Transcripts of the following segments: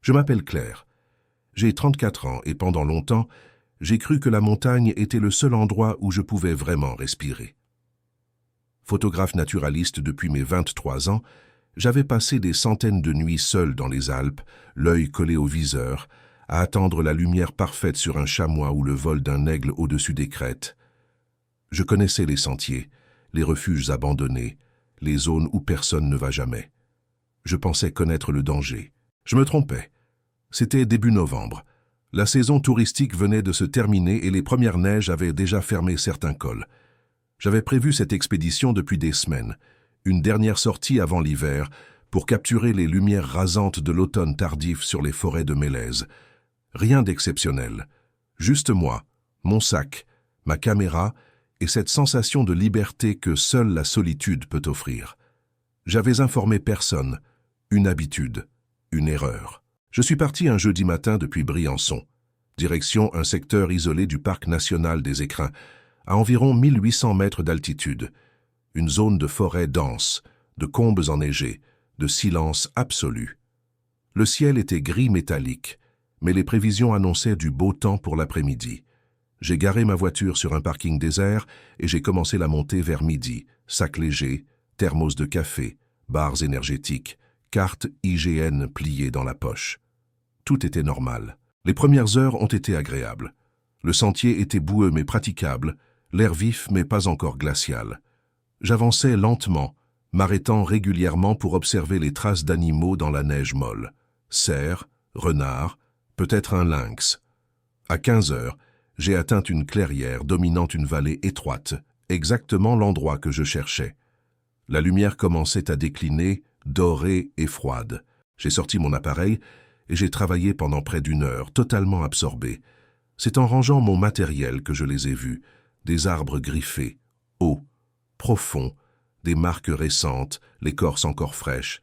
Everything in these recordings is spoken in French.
Je m'appelle Claire. J'ai 34 ans et pendant longtemps, j'ai cru que la montagne était le seul endroit où je pouvais vraiment respirer. Photographe naturaliste depuis mes 23 ans, j'avais passé des centaines de nuits seul dans les Alpes, l'œil collé au viseur, à attendre la lumière parfaite sur un chamois ou le vol d'un aigle au-dessus des crêtes. Je connaissais les sentiers, les refuges abandonnés, les zones où personne ne va jamais. Je pensais connaître le danger. Je me trompais. C'était début novembre. La saison touristique venait de se terminer et les premières neiges avaient déjà fermé certains cols. J'avais prévu cette expédition depuis des semaines, une dernière sortie avant l'hiver, pour capturer les lumières rasantes de l'automne tardif sur les forêts de Mélèze. Rien d'exceptionnel. Juste moi, mon sac, ma caméra et cette sensation de liberté que seule la solitude peut offrir. J'avais informé personne, une habitude, une erreur. Je suis parti un jeudi matin depuis Briançon, direction un secteur isolé du parc national des Écrins, à environ 1800 mètres d'altitude, une zone de forêt dense, de combes enneigées, de silence absolu. Le ciel était gris métallique, mais les prévisions annonçaient du beau temps pour l'après-midi. J'ai garé ma voiture sur un parking désert et j'ai commencé la montée vers midi, sac léger, thermos de café, barres énergétiques, carte IGN pliée dans la poche. Tout était normal. Les premières heures ont été agréables. Le sentier était boueux mais praticable, l'air vif mais pas encore glacial. J'avançais lentement, m'arrêtant régulièrement pour observer les traces d'animaux dans la neige molle. Cerfs, renards, peut-être un lynx. À 15 heures, j'ai atteint une clairière dominant une vallée étroite, exactement l'endroit que je cherchais. La lumière commençait à décliner, dorée et froide. J'ai sorti mon appareil et j'ai travaillé pendant près d'1 heure, totalement absorbé. C'est en rangeant mon matériel que je les ai vus, des arbres griffés, hauts, profonds, des marques récentes, l'écorce encore fraîche,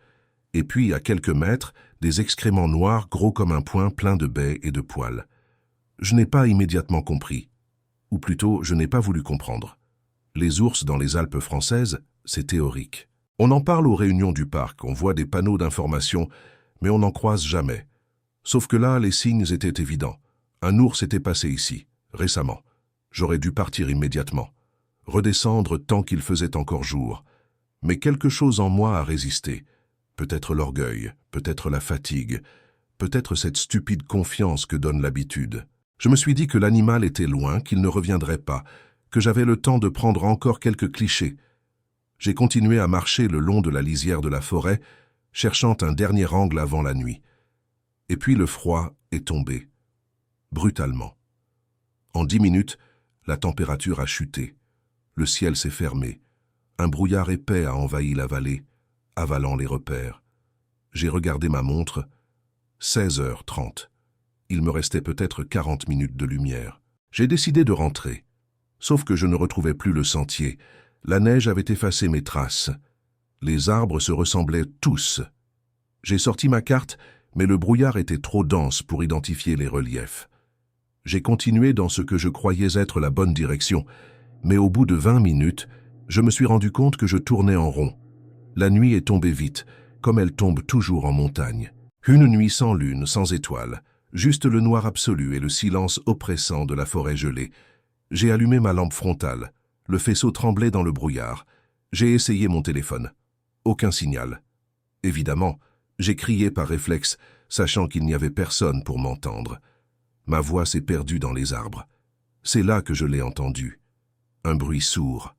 et puis, à quelques mètres, des excréments noirs gros comme un poing pleins de baies et de poils. Je n'ai pas immédiatement compris, ou plutôt, je n'ai pas voulu comprendre. Les ours dans les Alpes françaises, c'est théorique. On en parle aux réunions du parc, on voit des panneaux d'information, mais on n'en croise jamais. Sauf que là, les signes étaient évidents. Un ours était passé ici, récemment. J'aurais dû partir immédiatement, redescendre tant qu'il faisait encore jour. Mais quelque chose en moi a résisté. Peut-être l'orgueil, peut-être la fatigue, peut-être cette stupide confiance que donne l'habitude. Je me suis dit que l'animal était loin, qu'il ne reviendrait pas, que j'avais le temps de prendre encore quelques clichés. J'ai continué à marcher le long de la lisière de la forêt, cherchant un dernier angle avant la nuit. Et puis le froid est tombé, brutalement. En 10 minutes, la température a chuté. Le ciel s'est fermé. Un brouillard épais a envahi la vallée, avalant les repères. J'ai regardé ma montre, 16h30. Il me restait peut-être 40 minutes de lumière. J'ai décidé de rentrer. Sauf que je ne retrouvais plus le sentier. La neige avait effacé mes traces. Les arbres se ressemblaient tous. J'ai sorti ma carte, mais le brouillard était trop dense pour identifier les reliefs. J'ai continué dans ce que je croyais être la bonne direction, mais au bout de 20 minutes, je me suis rendu compte que je tournais en rond. La nuit est tombée vite, comme elle tombe toujours en montagne. Une nuit sans lune, sans étoiles, juste le noir absolu et le silence oppressant de la forêt gelée. J'ai allumé ma lampe frontale. Le faisceau tremblait dans le brouillard. J'ai essayé mon téléphone. Aucun signal. Évidemment, j'ai crié par réflexe, sachant qu'il n'y avait personne pour m'entendre. Ma voix s'est perdue dans les arbres. C'est là que je l'ai entendue. Un bruit sourd,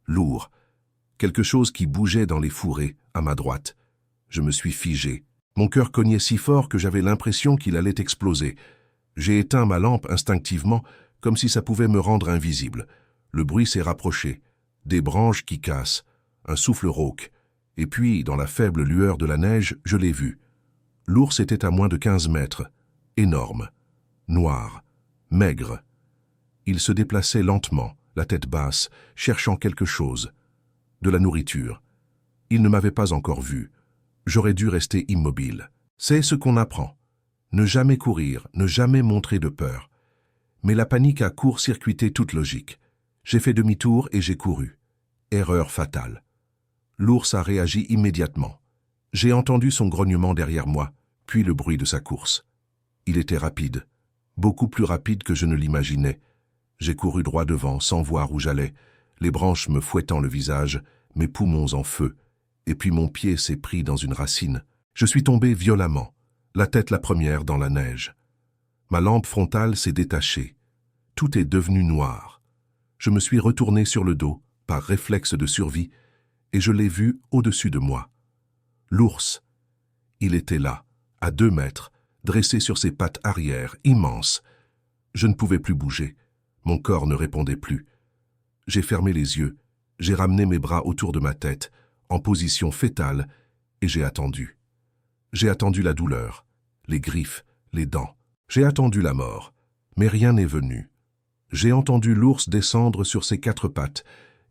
lourd, quelque chose qui bougeait dans les fourrés, à ma droite. Je me suis figé. Mon cœur cognait si fort que j'avais l'impression qu'il allait exploser. J'ai éteint ma lampe instinctivement, comme si ça pouvait me rendre invisible. Le bruit s'est rapproché. Des branches qui cassent, un souffle rauque. Et puis, dans la faible lueur de la neige, je l'ai vu. L'ours était à moins de 15 mètres. Énorme, noir, maigre. Il se déplaçait lentement, la tête basse, cherchant quelque chose. De la nourriture. Il ne m'avait pas encore vu. J'aurais dû rester immobile. C'est ce qu'on apprend. Ne jamais courir, ne jamais montrer de peur. Mais la panique a court-circuité toute logique. J'ai fait demi-tour et j'ai couru. Erreur fatale. L'ours a réagi immédiatement. J'ai entendu son grognement derrière moi, puis le bruit de sa course. Il était rapide, beaucoup plus rapide que je ne l'imaginais. J'ai couru droit devant, sans voir où j'allais, les branches me fouettant le visage, mes poumons en feu, et puis mon pied s'est pris dans une racine. Je suis tombé violemment, la tête la première dans la neige. Ma lampe frontale s'est détachée. Tout est devenu noir. Je me suis retourné sur le dos, par réflexe de survie, et je l'ai vu au-dessus de moi. L'ours. Il était là, à 2 mètres, dressé sur ses pattes arrière, immenses. Je ne pouvais plus bouger. Mon corps ne répondait plus. J'ai fermé les yeux, j'ai ramené mes bras autour de ma tête, en position fétale, et j'ai attendu. J'ai attendu la douleur, les griffes, les dents. J'ai attendu la mort, mais rien n'est venu. J'ai entendu l'ours descendre sur ses 4 pattes.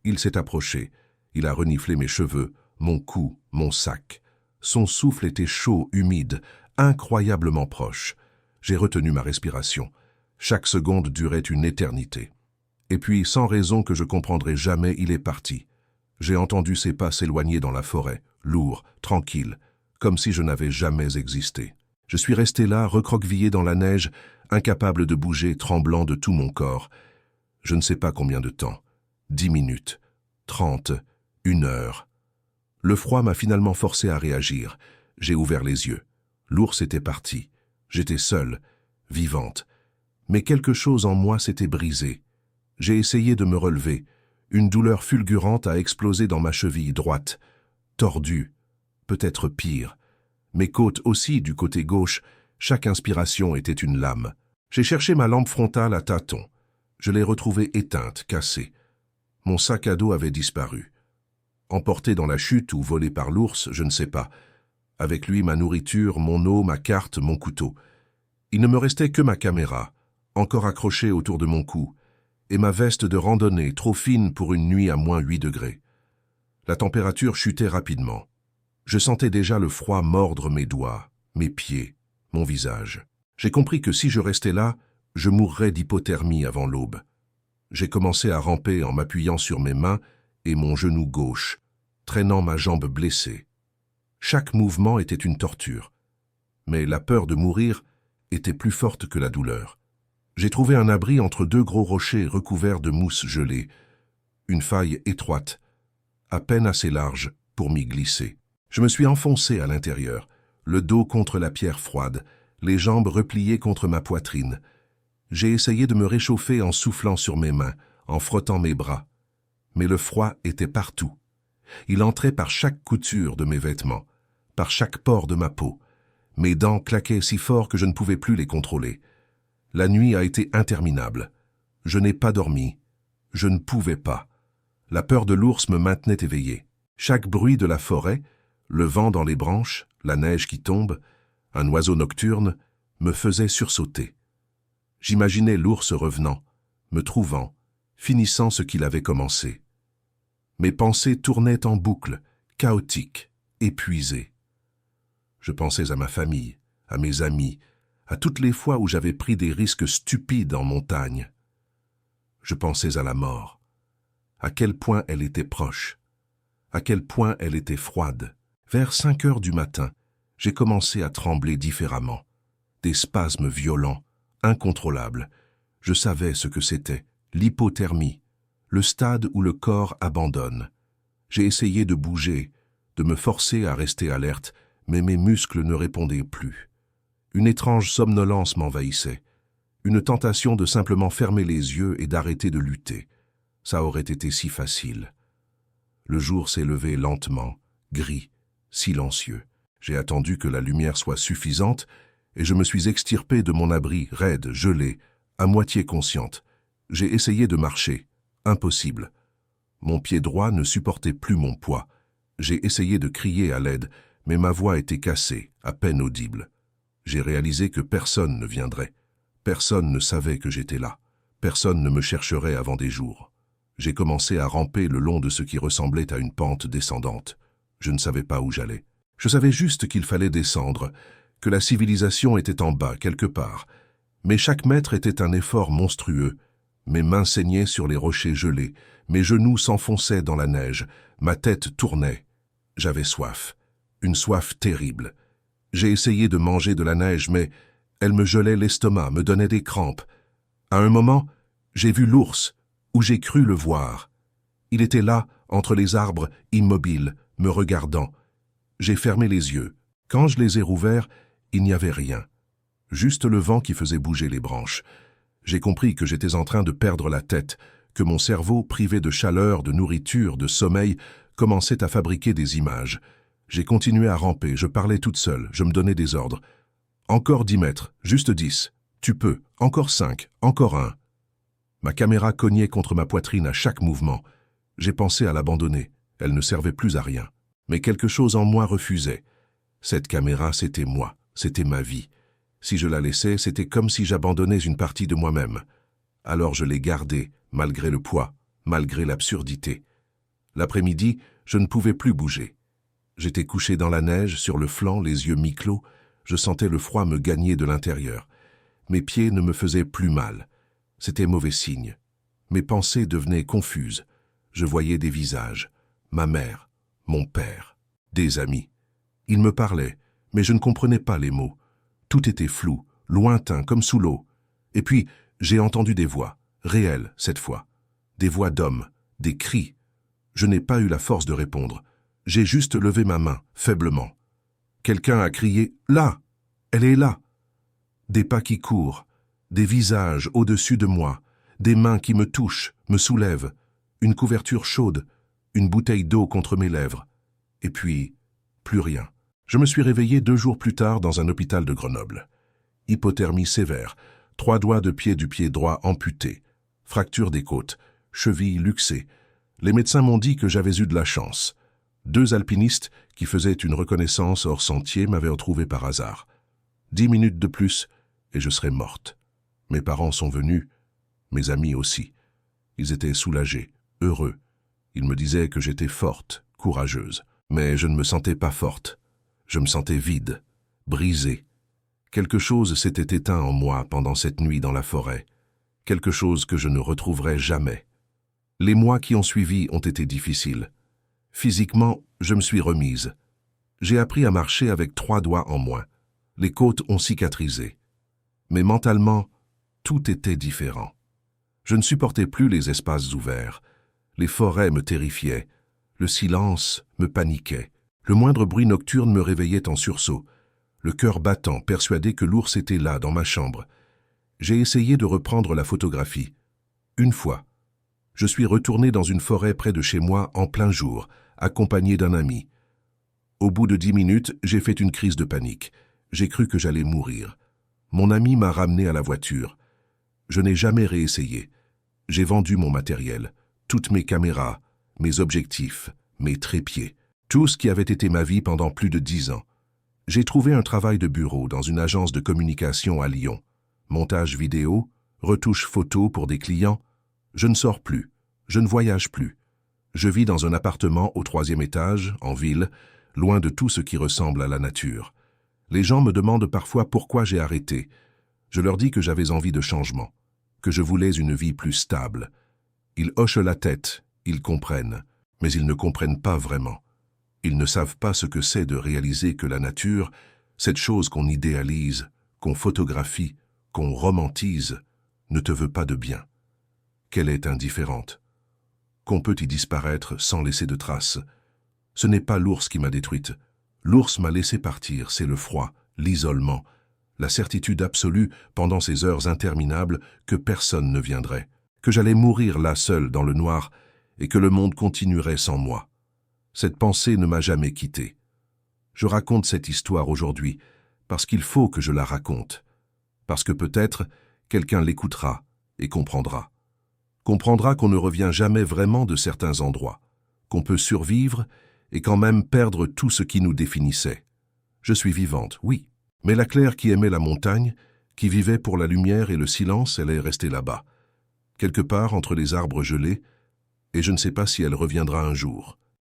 Il s'est approché. Il a reniflé mes cheveux, mon cou, mon sac. Son souffle était chaud, humide, incroyablement proche. J'ai retenu ma respiration. Chaque seconde durait une éternité. Et puis, sans raison que je comprendrai jamais, il est parti. J'ai entendu ses pas s'éloigner dans la forêt, lourd, tranquille, comme si je n'avais jamais existé. Je suis resté là, recroquevillé dans la neige, incapable de bouger, tremblant de tout mon corps. Je ne sais pas combien de temps. 10 minutes, 30, 1 heure. Le froid m'a finalement forcé à réagir. J'ai ouvert les yeux. L'ours était parti. J'étais seule, vivante. Mais quelque chose en moi s'était brisé. J'ai essayé de me relever. Une douleur fulgurante a explosé dans ma cheville droite. Tordue, peut-être pire. Mes côtes aussi, du côté gauche, chaque inspiration était une lame. J'ai cherché ma lampe frontale à tâtons. Je l'ai retrouvée éteinte, cassée. Mon sac à dos avait disparu. Emporté dans la chute ou volé par l'ours, je ne sais pas. Avec lui, ma nourriture, mon eau, ma carte, mon couteau. Il ne me restait que ma caméra, encore accrochée autour de mon cou, et ma veste de randonnée, trop fine pour une nuit à moins 8 degrés. La température chutait rapidement. Je sentais déjà le froid mordre mes doigts, mes pieds, mon visage. J'ai compris que si je restais là, je mourrais d'hypothermie avant l'aube. J'ai commencé à ramper en m'appuyant sur mes mains et mon genou gauche, traînant ma jambe blessée. Chaque mouvement était une torture. Mais la peur de mourir était plus forte que la douleur. J'ai trouvé un abri entre 2 gros rochers recouverts de mousse gelée, une faille étroite, à peine assez large pour m'y glisser. Je me suis enfoncé à l'intérieur, le dos contre la pierre froide, les jambes repliées contre ma poitrine. J'ai essayé de me réchauffer en soufflant sur mes mains, en frottant mes bras. Mais le froid était partout. Il entrait par chaque couture de mes vêtements, par chaque pore de ma peau. Mes dents claquaient si fort que je ne pouvais plus les contrôler. La nuit a été interminable. Je n'ai pas dormi. Je ne pouvais pas. La peur de l'ours me maintenait éveillé. Chaque bruit de la forêt, le vent dans les branches, la neige qui tombe, un oiseau nocturne, me faisait sursauter. J'imaginais l'ours revenant, me trouvant, finissant ce qu'il avait commencé. Mes pensées tournaient en boucle, chaotiques, épuisées. Je pensais à ma famille, à mes amis, à toutes les fois où j'avais pris des risques stupides en montagne. Je pensais à la mort, à quel point elle était proche, à quel point elle était froide. Vers 5 heures du matin, j'ai commencé à trembler différemment. Des spasmes violents, incontrôlables. Je savais ce que c'était, l'hypothermie, le stade où le corps abandonne. J'ai essayé de bouger, de me forcer à rester alerte, mais mes muscles ne répondaient plus. Une étrange somnolence m'envahissait, une tentation de simplement fermer les yeux et d'arrêter de lutter. Ça aurait été si facile. Le jour s'est levé lentement, gris, silencieux. J'ai attendu que la lumière soit suffisante et je me suis extirpé de mon abri, raide, gelé, à moitié consciente. J'ai essayé de marcher. Impossible. Mon pied droit ne supportait plus mon poids. J'ai essayé de crier à l'aide, mais ma voix était cassée, à peine audible. J'ai réalisé que personne ne viendrait. Personne ne savait que j'étais là. Personne ne me chercherait avant des jours. J'ai commencé à ramper le long de ce qui ressemblait à une pente descendante. Je ne savais pas où j'allais. Je savais juste qu'il fallait descendre, que la civilisation était en bas, quelque part. Mais chaque mètre était un effort monstrueux. Mes mains saignaient sur les rochers gelés, mes genoux s'enfonçaient dans la neige, ma tête tournait. J'avais soif, une soif terrible. J'ai essayé de manger de la neige, mais elle me gelait l'estomac, me donnait des crampes. À un moment, j'ai vu l'ours, ou j'ai cru le voir. Il était là, entre les arbres, immobile, me regardant. J'ai fermé les yeux. Quand je les ai rouverts, il n'y avait rien. Juste le vent qui faisait bouger les branches. J'ai compris que j'étais en train de perdre la tête, que mon cerveau, privé de chaleur, de nourriture, de sommeil, commençait à fabriquer des images. J'ai continué à ramper, je parlais toute seule, je me donnais des ordres. Encore 10 mètres, juste 10. Tu peux, encore 5, encore 1. Ma caméra cognait contre ma poitrine à chaque mouvement. J'ai pensé à l'abandonner, elle ne servait plus à rien. Mais quelque chose en moi refusait. Cette caméra, c'était moi, c'était ma vie. Si je la laissais, c'était comme si j'abandonnais une partie de moi-même. Alors je l'ai gardée, malgré le poids, malgré l'absurdité. L'après-midi, je ne pouvais plus bouger. J'étais couché dans la neige, sur le flanc, les yeux mi-clos. Je sentais le froid me gagner de l'intérieur. Mes pieds ne me faisaient plus mal. C'était mauvais signe. Mes pensées devenaient confuses. Je voyais des visages. Ma mère, mon père, des amis. Ils me parlaient, mais je ne comprenais pas les mots. Tout était flou, lointain, comme sous l'eau. Et puis, j'ai entendu des voix, réelles cette fois. Des voix d'hommes, des cris. Je n'ai pas eu la force de répondre. J'ai juste levé ma main, faiblement. Quelqu'un a crié « Là ! Elle est là !» Des pas qui courent, des visages au-dessus de moi, des mains qui me touchent, me soulèvent, une couverture chaude, une bouteille d'eau contre mes lèvres. Et puis, plus rien. Je me suis réveillé 2 jours plus tard dans un hôpital de Grenoble. Hypothermie sévère, 3 doigts de pied du pied droit amputés, fracture des côtes, cheville luxée. Les médecins m'ont dit que j'avais eu de la chance. 2 alpinistes qui faisaient une reconnaissance hors sentier m'avaient retrouvé par hasard. 10 minutes de plus et je serais morte. Mes parents sont venus, mes amis aussi. Ils étaient soulagés, heureux. Ils me disaient que j'étais forte, courageuse. Mais je ne me sentais pas forte. Je me sentais vide, brisée. Quelque chose s'était éteint en moi pendant cette nuit dans la forêt. Quelque chose que je ne retrouverai jamais. Les mois qui ont suivi ont été difficiles. Physiquement, je me suis remise. J'ai appris à marcher avec 3 doigts en moins. Les côtes ont cicatrisé. Mais mentalement, tout était différent. Je ne supportais plus les espaces ouverts. Les forêts me terrifiaient. Le silence me paniquait. Le moindre bruit nocturne me réveillait en sursaut. Le cœur battant, persuadé que l'ours était là, dans ma chambre. J'ai essayé de reprendre la photographie. Une fois, je suis retourné dans une forêt près de chez moi en plein jour, accompagné d'un ami. Au bout de 10 minutes, j'ai fait une crise de panique. J'ai cru que j'allais mourir. Mon ami m'a ramené à la voiture. Je n'ai jamais réessayé. J'ai vendu mon matériel, toutes mes caméras, mes objectifs, mes trépieds, tout ce qui avait été ma vie pendant plus de 10 ans. J'ai trouvé un travail de bureau dans une agence de communication à Lyon. Montage vidéo, retouche photo pour des clients. Je ne sors plus, je ne voyage plus. Je vis dans un appartement au 3e étage, en ville, loin de tout ce qui ressemble à la nature. Les gens me demandent parfois pourquoi j'ai arrêté. Je leur dis que j'avais envie de changement, que je voulais une vie plus stable. Ils hochent la tête, ils comprennent, mais ils ne comprennent pas vraiment. Ils ne savent pas ce que c'est de réaliser que la nature, cette chose qu'on idéalise, qu'on photographie, qu'on romantise, ne te veut pas de bien. Qu'elle est indifférente. Qu'on peut y disparaître sans laisser de traces. Ce n'est pas l'ours qui m'a détruite. L'ours m'a laissé partir, c'est le froid, l'isolement, la certitude absolue pendant ces heures interminables que personne ne viendrait, que j'allais mourir là seul dans le noir et que le monde continuerait sans moi. Cette pensée ne m'a jamais quitté. Je raconte cette histoire aujourd'hui parce qu'il faut que je la raconte, parce que peut-être quelqu'un l'écoutera et comprendra. Comprendra qu'on ne revient jamais vraiment de certains endroits, qu'on peut survivre et quand même perdre tout ce qui nous définissait. Je suis vivante, oui, mais la Claire qui aimait la montagne, qui vivait pour la lumière et le silence, elle est restée là-bas, quelque part entre les arbres gelés, et je ne sais pas si elle reviendra un jour.